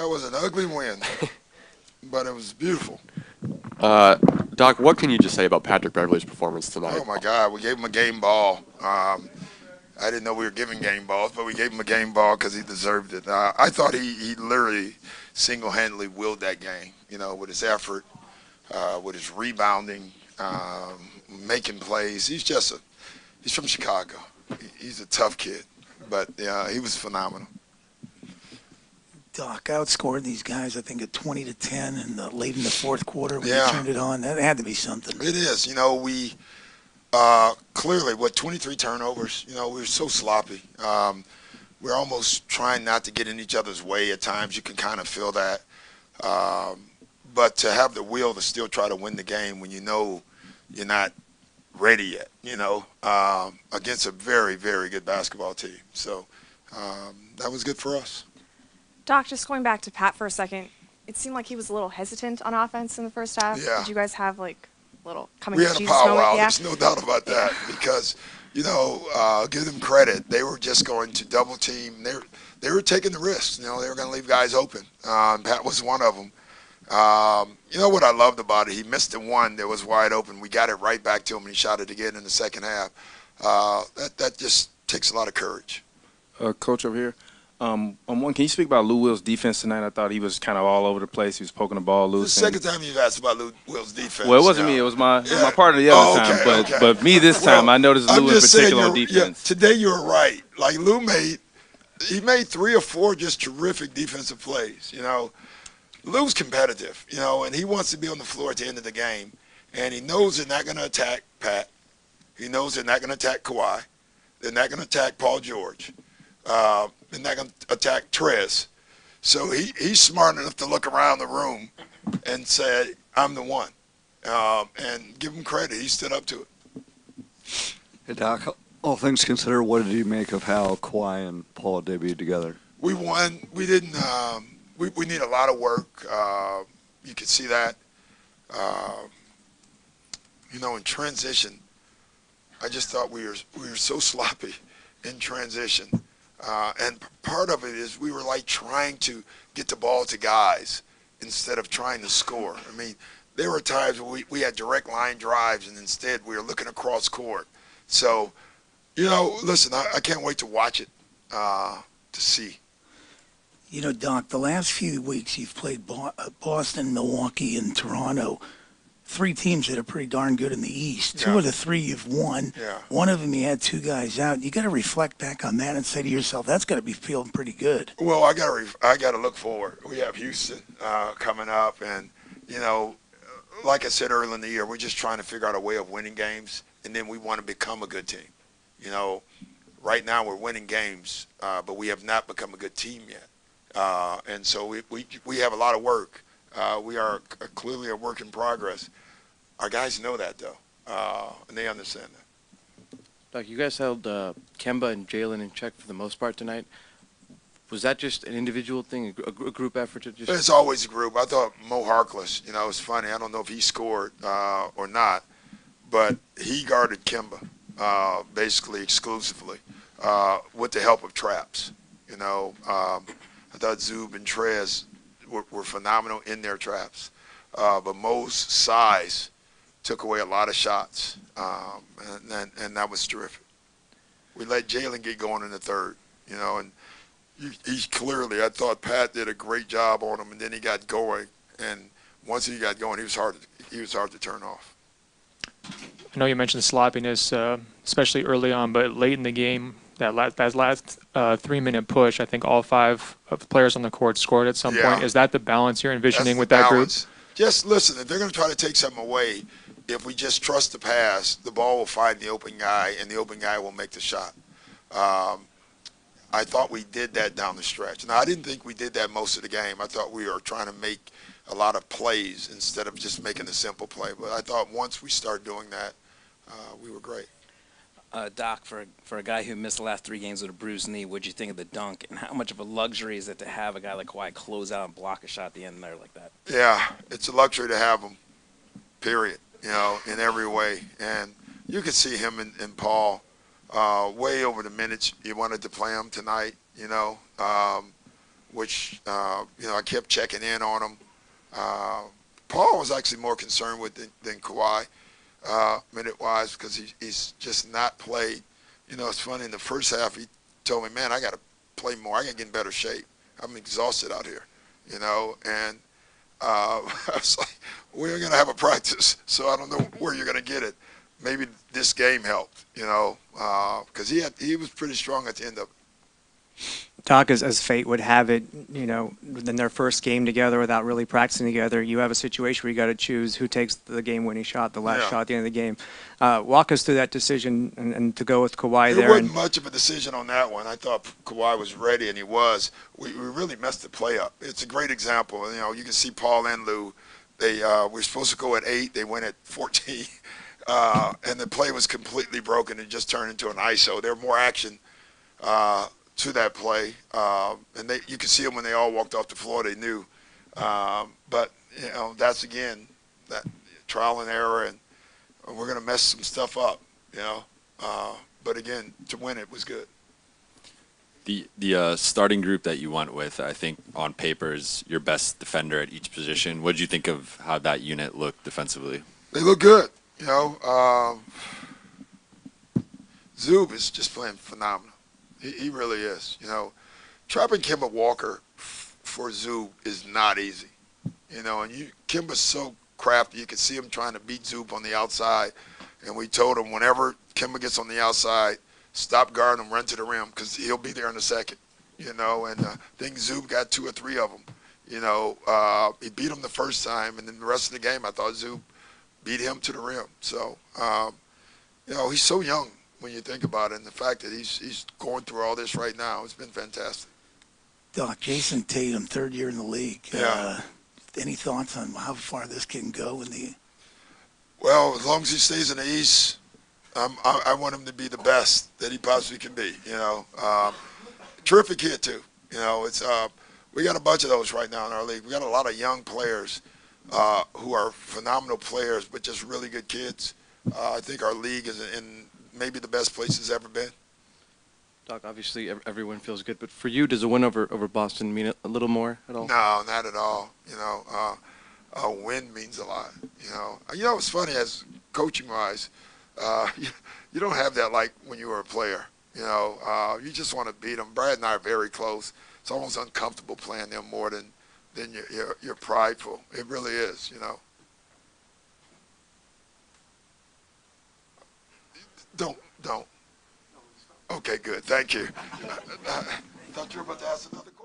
That was an ugly win, but it was beautiful. Doc, what can you just say about Patrick Beverley's performance tonight? Oh my God, we gave him a game ball. I didn't know we were giving game balls, but we gave him a game ball because he deserved it. I thought he literally single-handedly willed that game. With his effort, with his rebounding, making plays. He's from Chicago. He's a tough kid, but he was phenomenal. Doc outscored these guys, I think, at 20-10, and late in the fourth quarter when Yeah. he turned it on. That had to be something. It is. We clearly, 23 turnovers. We were so sloppy. We're almost trying not to get in each other's way at times. You can kind of feel that. But to have the will to still try to win the game when you know you're not ready yet, against a very, very good basketball team. So that was good for us. Doc, just going back to Pat for a second, it seemed like he was a little hesitant on offense in the first half. Yeah. Did you guys have like a little coming We to had a Jesus moment? powwow. Yeah. There's no doubt about that because, give them credit. They were just going to double team. They were taking the risks. They were going to leave guys open. Pat was one of them. What I loved about it? He missed the one that was wide open. We got it right back to him, and he shot it again in the second half. That just takes a lot of courage. Coach over here. On one, can you speak about Lou Will's defense tonight? I thought he was kind of all over the place. He was poking the ball loose. This is the second time you've asked about Lou Will's defense. Well, it wasn't me. It was my partner the other time. But me this time, I noticed Lou in particular on defense. Today you were right. Like Lou made 3 or 4 just terrific defensive plays. Lou's competitive, and he wants to be on the floor at the end of the game. And he knows they're not going to attack Pat. He knows they're not going to attack Kawhi. They're not going to attack Paul George. They're not going to attack Trez. So he's smart enough to look around the room and say, I'm the one. And give him credit. He stood up to it. Hey, Doc, all things considered, what did you make of how Kawhi and Paul debuted together? We won. We didn't we need a lot of work. You can see that. In transition, I just thought we were so sloppy in transition. And part of it is we were like trying to get the ball to guys instead of trying to score. I mean, there were times where we had direct line drives, and instead we were looking across court. So, listen, I can't wait to watch it, to see. Doc, the last few weeks you've played Boston, Milwaukee, and Toronto. 3 teams that are pretty darn good in the East. 2 of the 3 you've won. Yeah. One of them you had 2 guys out. You got to reflect back on that and say to yourself, that's got to be feeling pretty good. Well, I got to look forward. We have Houston coming up, and like I said earlier in the year, we're just trying to figure out a way of winning games, and then we want to become a good team. Right now we're winning games, but we have not become a good team yet, and so we have a lot of work. We are clearly a work in progress. Our guys know that, though, and they understand that. Doc, you guys held Kemba and Jalen in check for the most part tonight. Was that just an individual thing, a group effort to just? It's always a group. I thought Mo Harkless, it's funny. I don't know if he scored or not, but he guarded Kemba basically exclusively with the help of traps. I thought Zub and Trez were phenomenal in their traps. But Mo's size took away a lot of shots, and that was terrific. We let Jalen get going in the third, and he's clearly, I thought Pat did a great job on him, and then he got going, and once he got going, he was hard to turn off. I know you mentioned sloppiness, especially early on, but late in the game, that last 3-minute push, I think all 5 of the players on the court scored at some point. Is that the balance you're envisioning with that group? Just listen, if they're going to try to take something away, if we just trust the pass, the ball will find the open guy, and the open guy will make the shot. I thought we did that down the stretch. Now, I didn't think we did that most of the game. I thought we were trying to make a lot of plays instead of just making a simple play. But I thought once we started doing that, we were great. Doc, for a guy who missed the last 3 games with a bruised knee, what'd you think of the dunk, and how much of a luxury is it to have a guy like Kawhi close out and block a shot at the end there like that? Yeah, it's a luxury to have him, period, in every way. And you could see him and Paul way over the minutes you wanted to play him tonight, which I kept checking in on him. Paul was actually more concerned with than Kawhi, minute-wise, because he's just not played. It's funny, in the first half, he told me, man, I got to play more. I got to get in better shape. I'm exhausted out here, and I was like, we're going to have a practice, so I don't know where you're going to get it. Maybe this game helped, because he was pretty strong at the end of it. Doc, as fate would have it, in their first game together without really practicing together, you have a situation where you got to choose who takes the game-winning shot, the last shot at the end of the game. Walk us through that decision and to go with Kawhi there. There wasn't much of a decision on that one. I thought Kawhi was ready, and he was. We really messed the play up. It's a great example. You can see Paul and Lou. They were supposed to go at 8. They went at 14, and the play was completely broken and just turned into an ISO. There was more action to that play, and you could see them when they all walked off the floor. They knew, but that's again that trial and error, and we're gonna mess some stuff up, but again, to win it was good. The starting group that you went with, I think on paper, is your best defender at each position. What did you think of how that unit looked defensively? They look good, Zub is just playing phenomenal. He really is. Trapping Kemba Walker for Zub is not easy. And Kemba's so crafty. You can see him trying to beat Zub on the outside. And we told him whenever Kemba gets on the outside, stop guarding him, run to the rim, because he'll be there in a second. And I think Zub got 2 or 3 of them. He beat him the first time, and then the rest of the game I thought Zub beat him to the rim. So, he's so young when you think about it, and the fact that he's going through all this right now, it's been fantastic. Doc, Jason Tatum, 3rd year in the league. Yeah. Any thoughts on how far this can go in the? Well, as long as he stays in the East, I want him to be the best that he possibly can be. Terrific kid too. It's we got a bunch of those right now in our league. We got a lot of young players who are phenomenal players, but just really good kids. I think our league is in maybe the best place it's ever been. Doc, obviously everyone feels good, but for you, does a win over Boston mean a little more at all? No, not at all. A win means a lot. It's funny, as coaching-wise, you don't have that like when you were a player. You just want to beat them. Brad and I are very close. It's almost uncomfortable playing them more than you're prideful. It really is. Don't. Okay, good. Thank you. I thought you were about to ask another question.